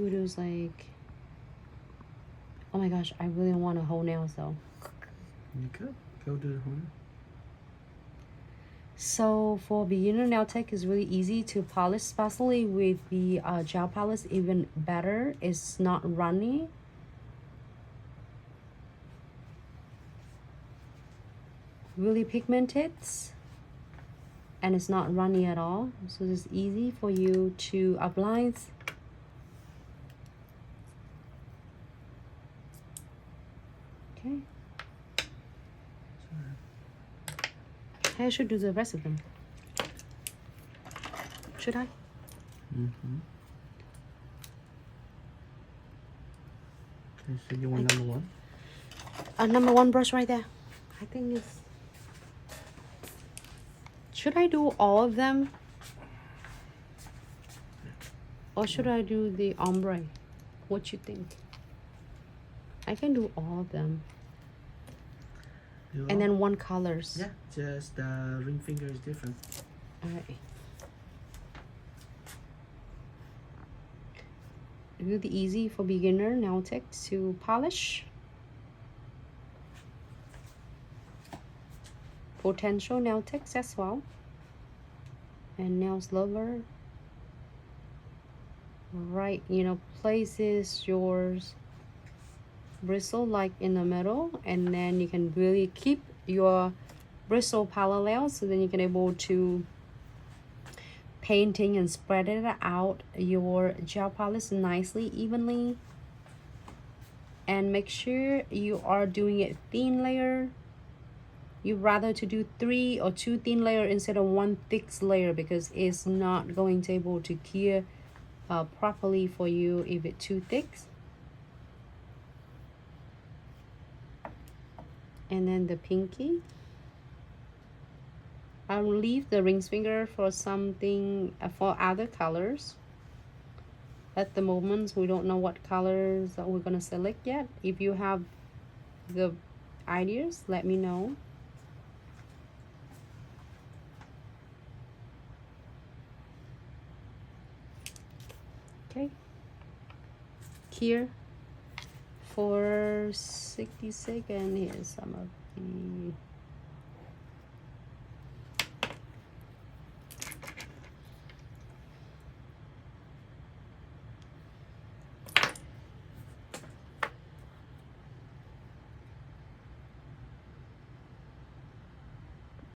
should use like, oh my gosh, I really want a whole nails though. You could go do the whole nail. So for beginner nail tech, is really easy to polish, especially with the gel polish. Even better, it's not runny. Really pigmented, and it's not runny at all. So it's easy for you to apply. Okay. I should do the rest of them. Should I? Mm-hmm. Okay, so you want number one? Number one brush right there. I think it's... Should I do all of them? Or should I do the ombre? What you think? I can do all of them. And then one colors. Yeah, just the ring finger is different. Alright. Really easy for beginner nail tech to polish. Potential nail techs as well. And nails lover. Right, you know, places yours bristle like in the middle, and then you can really keep your bristle parallel, so then you can able to painting and spread it out your gel polish nicely, evenly, and make sure you are doing it thin layer. You rather to do 3 or 2 thin layer instead of 1 thick layer, because it's not going to able to cure properly for you if it's too thick. And then the pinky, I'll leave the ring finger for something for other colors. At the moment we don't know what colors that we're gonna select yet. If you have the ideas, let me know. Okay, here for 60 seconds, here's some of the